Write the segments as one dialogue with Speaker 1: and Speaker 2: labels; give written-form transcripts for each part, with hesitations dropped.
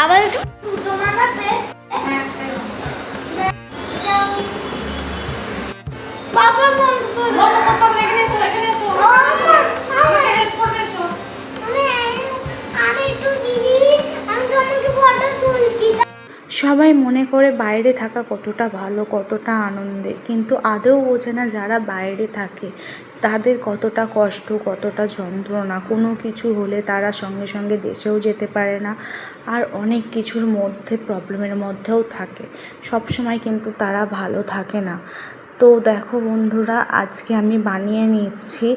Speaker 1: আবার বাবা
Speaker 2: সবাই মনে করে বাইরে থাকা কতটা ভালো, কতটা আনন্দের, কিন্তু আদৌ বোঝে না যারা বাইরে থাকে তাদের কতটা কষ্ট, কতটা যন্ত্রণা। কোনো কিছু হলে তারা সঙ্গে সঙ্গে দেশেও যেতে পারে না, আর অনেক কিছুর মধ্যে প্রবলেমের মধ্যেও থাকে। সব সময় কিন্তু তারা ভালো থাকে না। তো দেখো বন্ধুরা, আজকে আমি বানিয়ে নিচ্ছি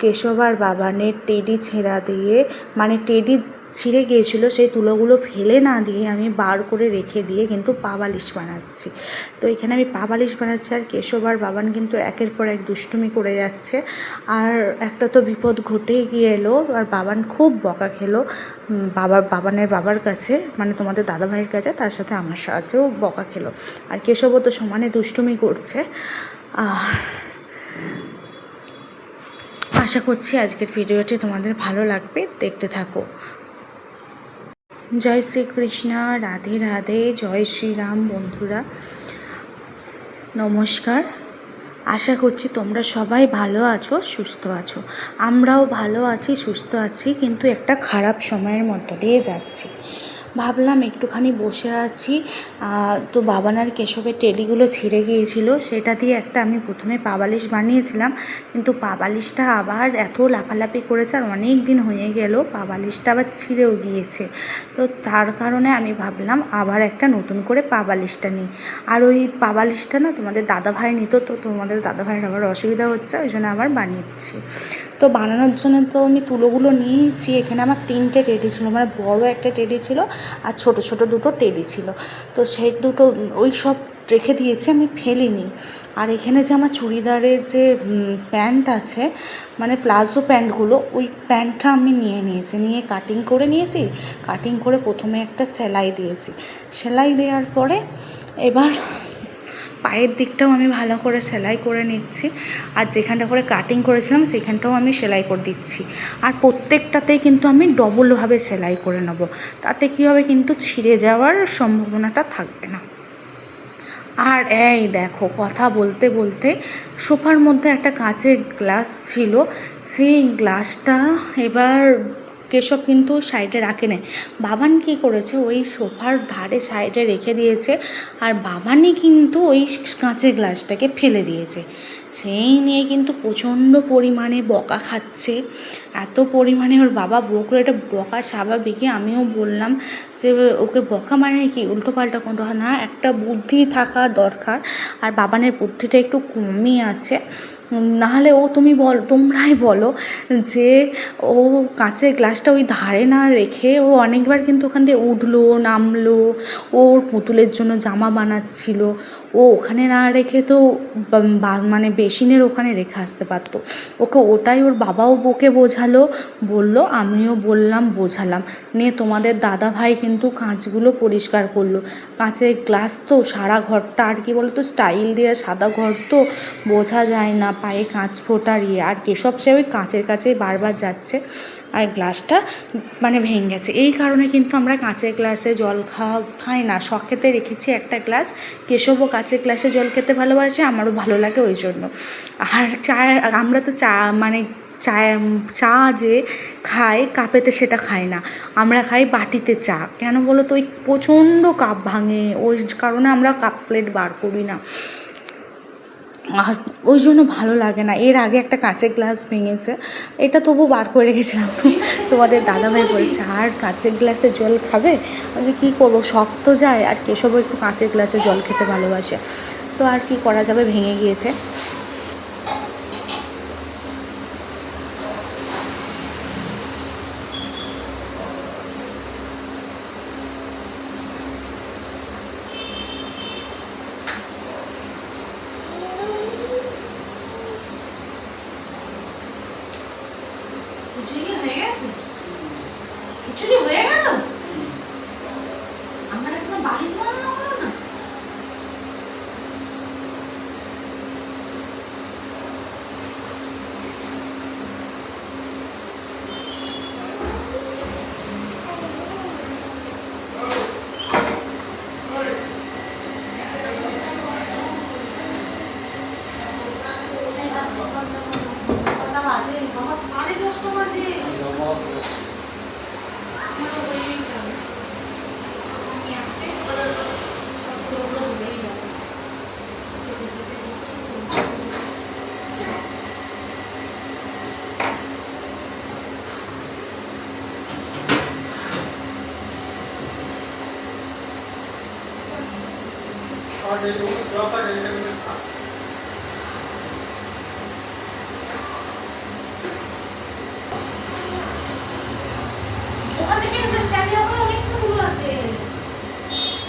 Speaker 2: কেশব আর বাবানের টেডি ছেঁড়া দিয়ে, মানে টেডি ছিঁড়ে গিয়েছিলো সেই তুলোগুলো ফেলে না দিয়ে আমি বার করে রেখে দিয়ে কিন্তু পা বালিশ বানাচ্ছি। তো এখানে আমি পা বালিশ বানাচ্ছি, আর কেশব আর বাবান কিন্তু একের পর এক দুষ্টুমি করে যাচ্ছে। আর একটা তো বিপদ ঘটেই গিয়ে এলো, আর বাবান খুব বকা খেলো বাবানের বাবার কাছে, মানে তোমাদের দাদাভাইয়ের কাছে, তার সাথে আমার সাহায্যেও বকা খেলো। আর কেশবও তো সমানে দুষ্টুমি করছে। আর আশা করছি আজকের ভিডিওটি তোমাদের ভালো লাগবে, দেখতে থাকো। জয় শ্রীকৃষ্ণ, রাধে রাধে, জয় শ্রীরাম। বন্ধুরা নমস্কার, আশা করছি তোমরা সবাই ভালো আছো, সুস্থ আছো। আমরাও ভালো আছি, সুস্থ আছি, কিন্তু একটা খারাপ সময়ের মধ্য দিয়ে যাচ্ছি। ভাবলাম একটুখানি বসে আছি, তো বাবান আর কেশবের টেডিগুলো ছিঁড়ে গিয়েছিলো, সেটা দিয়ে একটা আমি প্রথমে পা বালিশ বানিয়েছিলাম, কিন্তু পা বালিশটা আবার এত লাফালাফি করেছে, আর অনেক দিন হয়ে গেল পা বালিশটা আবার ছিঁড়েও গিয়েছে। তো তার কারণে আমি ভাবলাম আবার একটা নতুন করে পা বালিশটা নিই। আর ওই পা বালিশটা না তোমাদের দাদাভাই নিত, তো তোমাদের দাদাভাইয়ের আবার অসুবিধা হচ্ছে, ওই জন্য আবার বানিয়েছি। তো বানানোর জন্য তো আমি তুলোগুলো নিয়েছি। এখানে আমার 3টে টেডি ছিল, মানে বড় একটা টেডি ছিল আর ছোট ছোট 2টো টেডি ছিল। তো সেই দুটো ওই সব রেখে দিয়েছি, আমি ফেলিনি। আর এখানে যে আমার চুড়িদারের যে প্যান্ট আছে, মানে প্লাজো প্যান্টগুলো, ওই প্যান্টটা আমি নিয়ে কাটিং করে নিয়েছি। কাটিং করে প্রথমে একটা সেলাই দিয়েছি। সেলাই দেওয়ার পরে এবার পায়ের দিকটাও আমি ভালো করে সেলাই করে নিচ্ছি, আর যেখানটা করে কাটিং করেছিলাম সেখানটাও আমি সেলাই করে দিচ্ছি। আর প্রত্যেকটাতেই কিন্তু আমি ডবলভাবে সেলাই করে নেব, তাতে কী হবে, কিন্তু ছিঁড়ে যাওয়ার সম্ভাবনাটা থাকবে না। আর এই দেখো, কথা বলতে বলতে সোফার মধ্যে একটা কাঁচের গ্লাস ছিল, সেই গ্লাসটা এবার কেশব কিন্তু সাইডে রাখে নেয়। বাবান কী করেছে, ওই সোফার ধারে সাইডে রেখে দিয়েছে, আর বাবানই কিন্তু ওই কাঁচের গ্লাসটাকে ফেলে দিয়েছে। সেই নিয়ে কিন্তু প্রচণ্ড পরিমাণে বকা খাচ্ছে। এত পরিমাণে ওর বাবা বকলো, এটা বকা স্বাভাবিকই। আমিও বললাম যে ওকে বকা মানে কি, উল্টোপাল্টা কোনো না, একটা বুদ্ধি থাকা দরকার। আর বাবানের বুদ্ধিটা একটু কমই আছে। নাহলে তোমরাই বলো যে ও কাঁচের গ্লাসটা ওই ধারে না রেখে ও অনেকবার কিন্তু ওখান দিয়ে উঠলো নামলো, ওর পুতুলের জন্য জামা বানাচ্ছিল, ও ওখানে না রেখে তো মানে বেসিনের ওখানে রেখে আসতে পারতো। ওকে ওটাই ওর বাবাও বকে বোঝালো, বললো, আমিও বললাম, বোঝালাম, নিয়ে তোমাদের দাদাভাই কিন্তু কাঁচগুলো পরিষ্কার করলো। কাঁচের গ্লাস তো সারা ঘরটা, আর কি বলো তো, স্টাইল দিয়ে সাদা ঘর তো বোঝা যায় না, পায়ে কাঁচ ফোটার আর কেশব সে ওই কাঁচের কাছেই বারবার যাচ্ছে, আর গ্লাসটা মানে ভেঙে গেছে। এই কারণে কিন্তু আমরা কাঁচের গ্লাসে জল খাই না, শখেতে রেখেছি একটা গ্লাস। কেশবও কাঁচের গ্লাসে জল খেতে ভালোবাসে, আমারও ভালো লাগে ওই জন্য। আর আমরা তো চা যে খাই কাপেতে, সেটা খাই না, আমরা খাই বাটিতে চা। কেন বলো তো, ওই প্রচণ্ড কাপ ভাঙে, ওই কারণে আমরা কাপ প্লেট বার করি না, আর ওই জন্য ভালো লাগে না। এর আগে একটা কাঁচের গ্লাস ভেঙেছে, এটা তবু বার করে রেখেছিলাম। তোমাদের দাদাভাই বলছে আর কাঁচের গ্লাসে জল খাবে, আমি কী করবো, শখ তো যায়। আর কেশবও একটু কাঁচের গ্লাসে জল খেতে ভালোবাসে, তো আর কি করা যাবে, ভেঙে গিয়েছে। খিচুড়ি হয়ে গেল, আমার এখনো বালিশ বানানো হলো না। ওখান থেকে স্ট্যান্ডে ওখানে অনেকটা দূর আছে।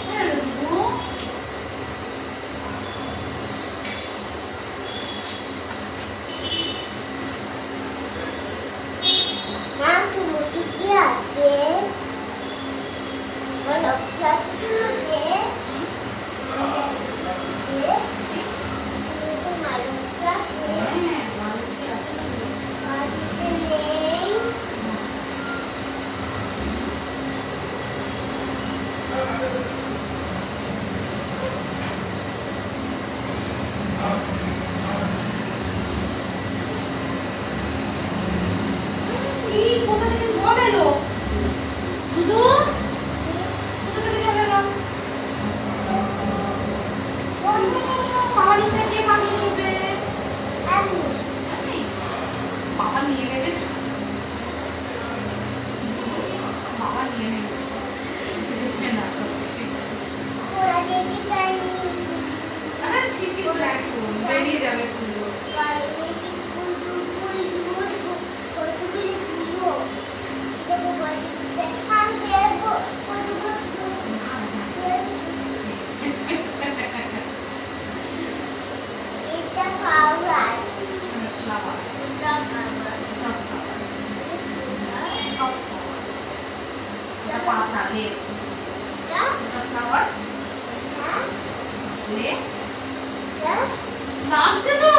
Speaker 2: হ্যাঁ গো।
Speaker 1: মা তুমি কি আছে বলো সাথে
Speaker 2: কোথা থেকে জল এলো? দুদু কোথা থেকে জল এলো? পাহাড়িটা কে পানি শুবে? বাবা নিয়ে নেবে, বাবা নিয়ে নেবে। ঠিক আছে, বেরিয়ে যাবে পুরো। পাতা লে ফ্লাওয়ার্স লে লাগছে তো।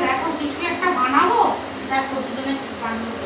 Speaker 2: দেখো কিছু একটা বানাবো, দেখো দুজনে বানাবো।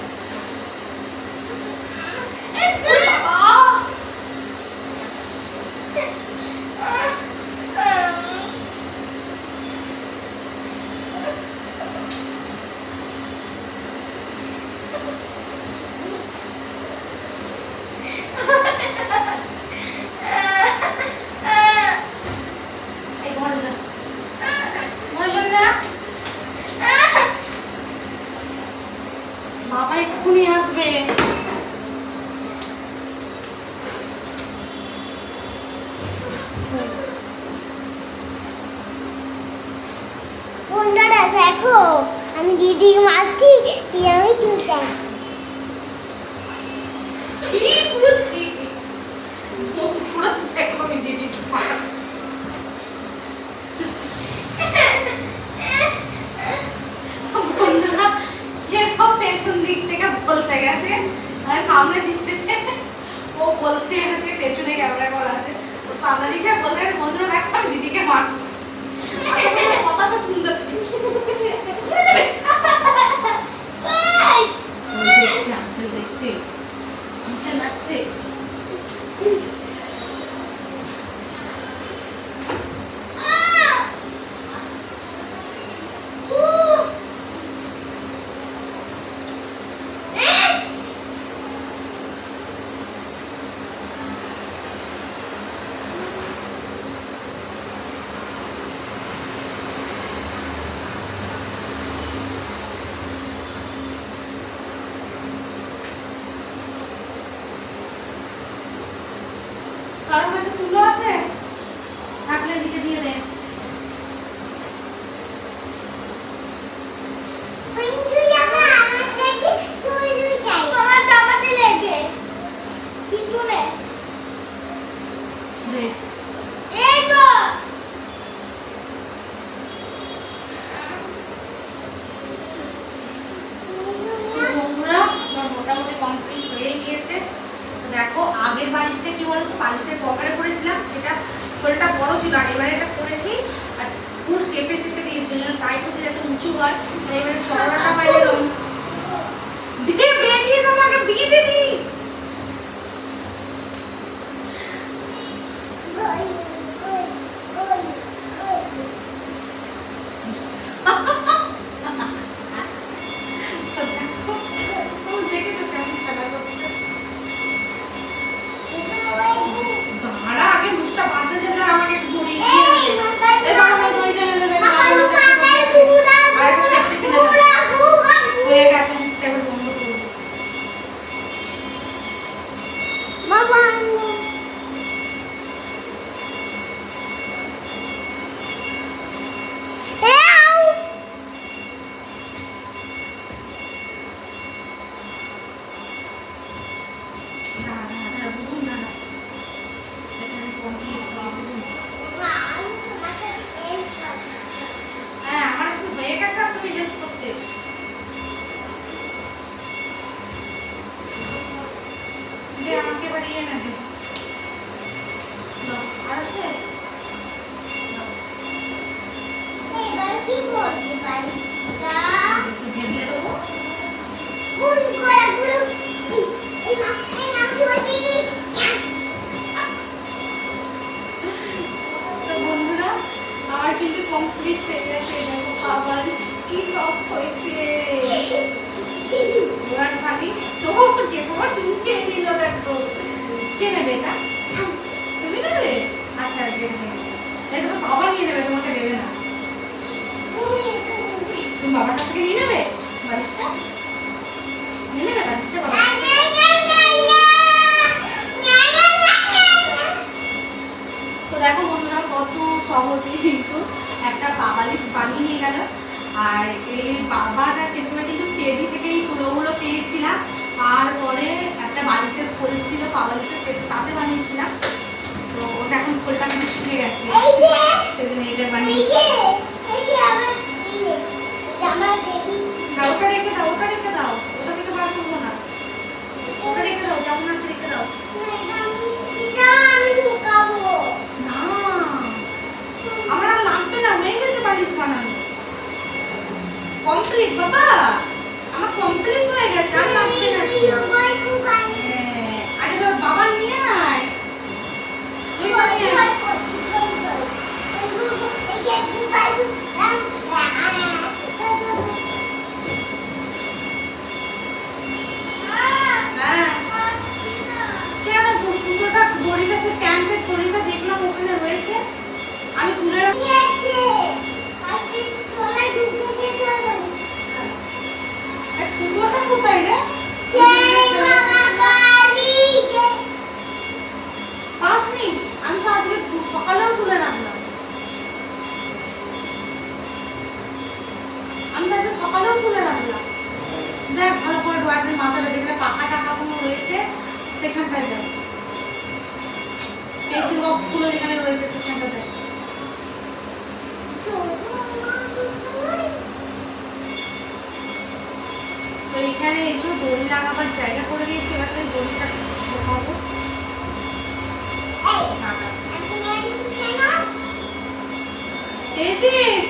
Speaker 2: বাবা এক্ষুনি আসবে।
Speaker 1: বন্ধুরা দেখো আমি দিদি মারছি আমি চুলতাম
Speaker 2: কি বুদ্ধি, পুরো দেখো আমি দিদিকে মারছি। বন্ধুরা এসব পেছন দিক থেকে বলতে গেছে, সামনে দিক থেকে ও বলতে গেছে, পেছনে ক্যামেরা করা আছে, ও সামনে দিকে বলতে গেছে বন্ধুরা দেখো আমি দিদিকে মারছি। কথাটা সুন্দর দেখছে, দেখছে আমাকে লাগছে। কারোর কাছে তুলো আছে? থাকলে দিকে দিয়ে দে। মোটামুটি কমপ্লিট হয়ে গিয়েছে। দেখো আগের বালিশটা কি বলতো, বালিশের কভারে করেছিলাম, সেটা শরীরটা বড় ছিল, আর এবারে এটা করেছি আর পুরো চেপে চেপে দিয়েছি, যেন টাইট হচ্ছে যাতে উঁচু হয়। এবারে চড়াটা পাইলে দিয়ে দিবি। দেখেছো কেমন খেলা করছে? দাঁড়া, আগে মুখটা বাঁধতে যে যা, আমাকে একটু দড়ি দিয়ে দে। এই বাবা, দড়িটা এনে দে। আরেকটা সেফটি পিন এনে দে। হয়ে গেছে, মুখটা এবার বন্ধ করে দে।
Speaker 1: বাবা
Speaker 2: না, না, না, বুঝুন না, না। এখানে complete করে দিবি। হ্যাঁ, আমার একটু হয়ে গেছে, আর তুমি হেল্প করতে এসছো। দে, আমাকে এবার ইয়ে এনে দে। নাও, আর আছে? নাও,
Speaker 1: এবার কি করবি পারিস
Speaker 2: একটু ঘেমিয়ে দেবো।
Speaker 1: কোন করে পুরো এই নাম তো দিদি
Speaker 2: তো বন্ধুরা, আমার কিন্তু কমপ্লিট হয়ে গেছে। দেখো খাবার কি সফট হয়েছে। এবার খালি তো যে সবাই চুমকে নিল। দেখো, কে নেবে এটা? তুমি নেবে? আচ্ছা, এটা তো বাবা নিয়ে নেবে, তোমাকে দেবে না। তুমি বাবার কাছ থেকে নিয়ে নেবে বালিশটা? নিয়ে নেবে বালিশটা বাবা? তো দেখো বন্ধুরা, কত সহজে কিন্তু একটা বালিশ বানিয়ে নিয়ে গেল। আর এই বাবাটা পেছনে কিন্তু টেডি থেকে এই তুলোগুলো পেয়েছিলাম, আর পরে একটা বালিশের খোল ছিল, বালিশের সেট তাতে বানিয়েছিলাম। তো ওটা এখন খোলটা কিন্তু শিখে গেছে,
Speaker 1: এই যে
Speaker 2: সেজন্য এটা
Speaker 1: এই
Speaker 2: বানিয়েছি।
Speaker 1: যে এই যে আমার আমার বেবি
Speaker 2: না, ওটা রেখে দাও, ওটা রেখে দাও, ওটা থেকে বার করবো না। ওটা রেখে দাও, যেমন আছে রেখে দাও।
Speaker 1: এটা আমি ঢুকাবো
Speaker 2: না, আমার আর লাগবে না, হয়ে গেছে বালিশ বানানো। কমপ্লিট বাবা, আমার কমপ্লিট হয়ে গেছে, আর লাগবে না। হ্যাঁ, আগে তোর বাবা নিয়ে আয়। তুই নিয়ে আয়। হ্যাঁ, কেন তো সুতোটা দড়িটা, সে প্যান্টের দড়িটা দেখলাম ওখানে রয়েছে, আমি তুলে রাখবো। আর সুতোটা কোথায় রে? পাসনি, আমি তো আজকে সকালেও তুলে রাখলাম। আমি তো আজকে সকালেও তুলে রাখলাম। দেখ ভালো করে ডোয়ারের মাথাটা, যেখানে পাখা টাকাগুলো রয়েছে সেখানটায় দেখ, পেন্সিল বক্সগুলো যেখানে রয়েছে সেখানটা দেখ। তো এখানে এসে দড়ি লাগাবার জায়গা করে দিয়েছি, এবার তাই দড়িটা ঢোকাবো। পেয়েছিস?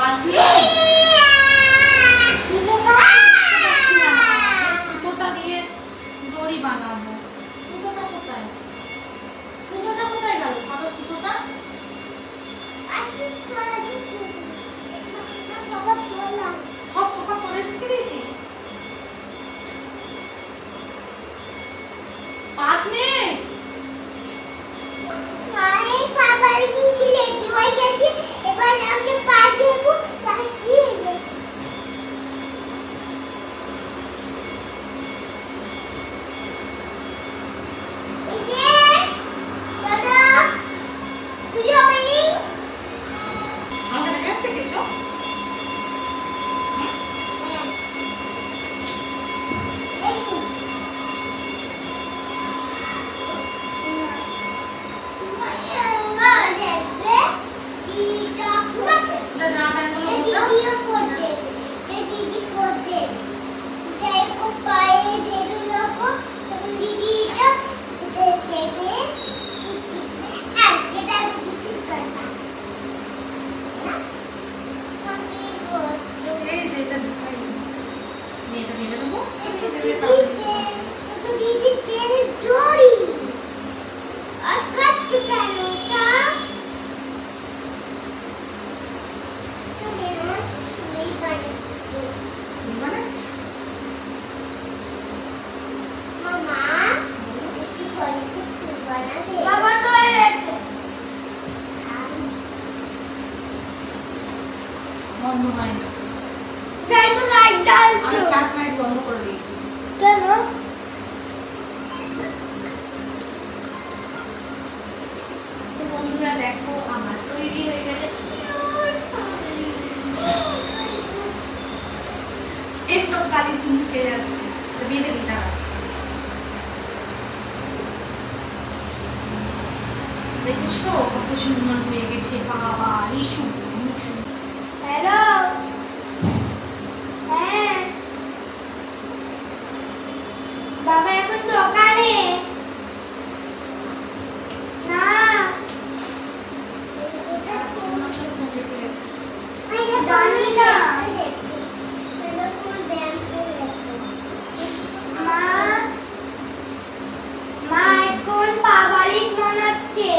Speaker 2: আসলে সুতোটা দিয়ে দড়ি বানাবো। সুতোটা কোথায়? সুতোটা কোথায় গেল? সাদা সুতোটা বেঁধে দেবো,
Speaker 1: একটু
Speaker 2: বেঁধে দেবে তাহলে কিছু
Speaker 1: দিদির
Speaker 2: হবে না।
Speaker 1: একটু দিদির পেনের দড়ি আর কাটতে কেন ওটা তো দেনা নেই বানাতে
Speaker 2: কি বানাচ্ছি?
Speaker 1: মামা একটু ফলকে ফুল বানাবে বাবা তো রেখে
Speaker 2: বন্ধ হয় না।
Speaker 1: যাই তো লাইট জ্বাল
Speaker 2: আমি ক্লাস লাইট বন্ধ করে দিয়েছি।
Speaker 1: কেন
Speaker 2: তো বন্ধুরা দেখো আমার তৈরি হয়ে গেলে এইসব কালি চুন খেয়ে যাচ্ছে, তো বেঁধে দিতে হবে। দেখেছো কত সুন্দর হয়ে গেছে, বাবা এই সুন্দর সুন্দর।
Speaker 1: হ্যালো হ্যাঁ বাবা এখন দোকানে না জানি না মা মা এখন বালিশ বানাচ্ছে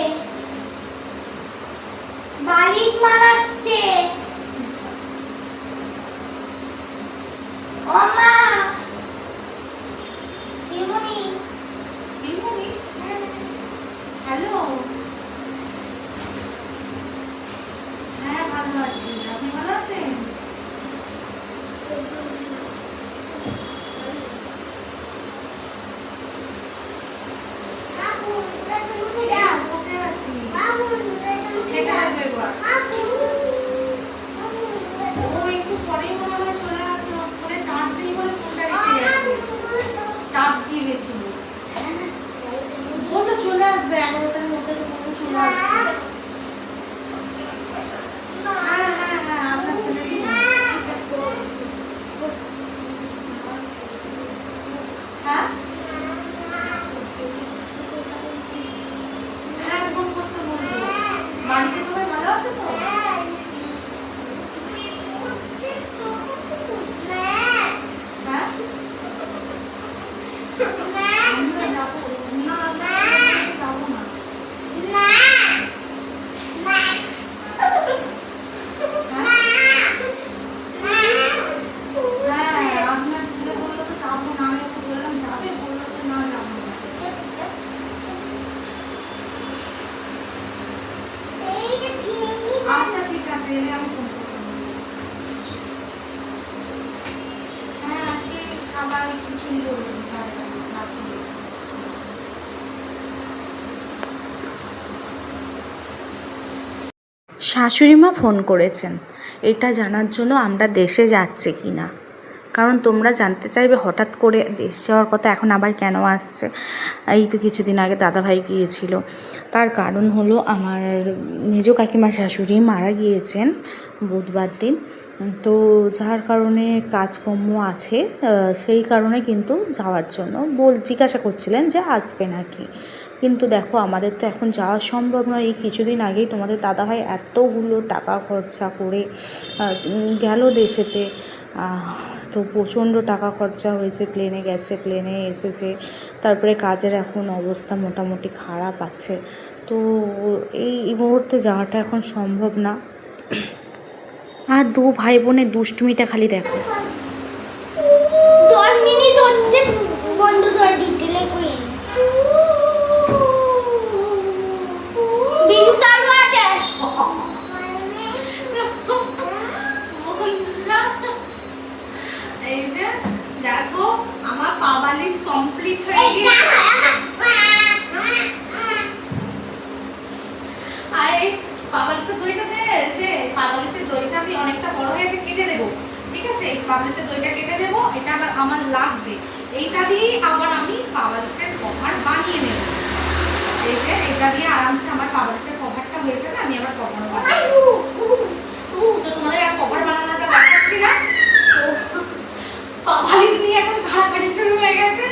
Speaker 1: বালিশ বানাচ্ছে ও মা দিমুনি
Speaker 2: হ্যালো, হ্যাঁ ভালো আছি, আপনি ভালো আছেন? বসে আছি। খেতে হবে এবার। ও একটু পরেই মনে হয় চলে আসবে, ওর ফোনে চার্জ নেই বলে ফোনটা রেখে গেছে, চার্জ দিয়ে গেছিল। ও তো চলে আসবে 11টার মধ্যে, তো ও চলে আসবে। হ্যাঁ হ্যাঁ হ্যাঁ, আপনার ছেলে হ্যাঁ হ্যাঁ ফোন করতে বলবো। বাড়িতে সবাই ভালো আছে তো? হ্যাঁ আমরা যাবো না, আমরা যাবো না। হ্যাঁ আপনার ছেলে বললো তো যাবো না, আমি ওকে বললাম যাবে, বললো যে না যাবো না। আচ্ছা ঠিক আছে, এলে আমি ফোন করবো। হ্যাঁ আজকে সবাই কিছুই বলেছে ছাড়া শাশুড়ি মা ফোন করেছেন এটা জানার জন্য আমরা দেশে যাচ্ছে কি না, কারণ তোমরা জানতে চাইবে হঠাৎ করে দেশ যাওয়ার কথা এখন আবার কেন আসছে। এই তো কিছুদিন আগে দাদাভাই গিয়েছিল, তার কারণ হলো আমার মেজো কাকিমা শাশুড়ি মারা গিয়েছেন বুধবার দিন, তো যার কারণে কাজকর্ম আছে, সেই কারণে কিন্তু যাওয়ার জন্য জিজ্ঞাসা করছিলেন যে আসবে নাকি। কিন্তু দেখো আমাদের তো এখন যাওয়া সম্ভব নয়। এই কিছুদিন আগেই তোমাদের দাদাভাই এতগুলো টাকা খরচা করে গেল দেশেতে, তো প্রচণ্ড টাকা খরচা হয়েছে, প্লেনে গেছে প্লেনে এসেছে, তারপরে কাজের এখন অবস্থা মোটামুটি খারাপ আছে, তো এই মুহূর্তে যাওয়াটা এখন সম্ভব না। আর দু ভাই বোনের দুষ্টুমিটা খালি দেখো।
Speaker 1: 10 মিনিট হচ্ছে বন্ধ করে দিতে কই বিজু চালু আছে
Speaker 2: এই যে দেখো আমার পাবালিশ কমপ্লিট হয়ে গেছে। আরে পাবালিশের দইটা দে পাবালিশের দইটা আমি অনেকটা বড় হয়েছে কেটে দেবো, ঠিক আছে? পাবালিশের দইটা কেটে দেবো, এটা আবার আমার লাগবে, এইটা দিয়ে আবার আমি পাবালিশের কভার বানিয়ে নেব। এই যে এটা দিয়ে আরামসে আমার পাবালিশের কভারটা হয়েছে না, আমি আবার কভার বানাবো। তো তোমাদের আর কভার বানানোটা দেখাচ্ছি না, তো পাবালিশ নিয়ে এখন ঘাড়াঘাড়ি শুরু হয়ে গেছে।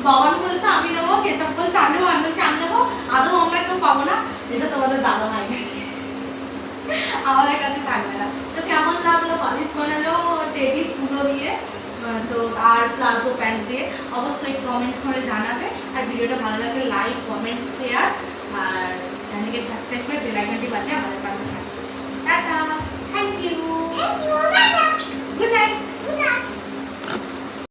Speaker 2: বাবান বলছে আমি নেবো, কেশব বলছে আমি নেবো, আমি বলছি আমি নেবো, আদৌ আমরা কেউ পাবো না, এটা তোমাদের দাদা ভাই আমাদের কাছে থাকবে না। তো কেমন লাগলো পালিশ বানানো টেডি পুরো দিয়ে, তো আর প্লাজো প্যান্ট দিয়ে অবশ্যই কমেন্ট করে জানাবে। আর ভিডিওটা ভালো লাগলে লাইক, কমেন্ট, শেয়ার আর চ্যানেলকে সাবস্ক্রাইব করে বেল আইকনটি বাজিয়ে আমাদের পাশে থাকবে।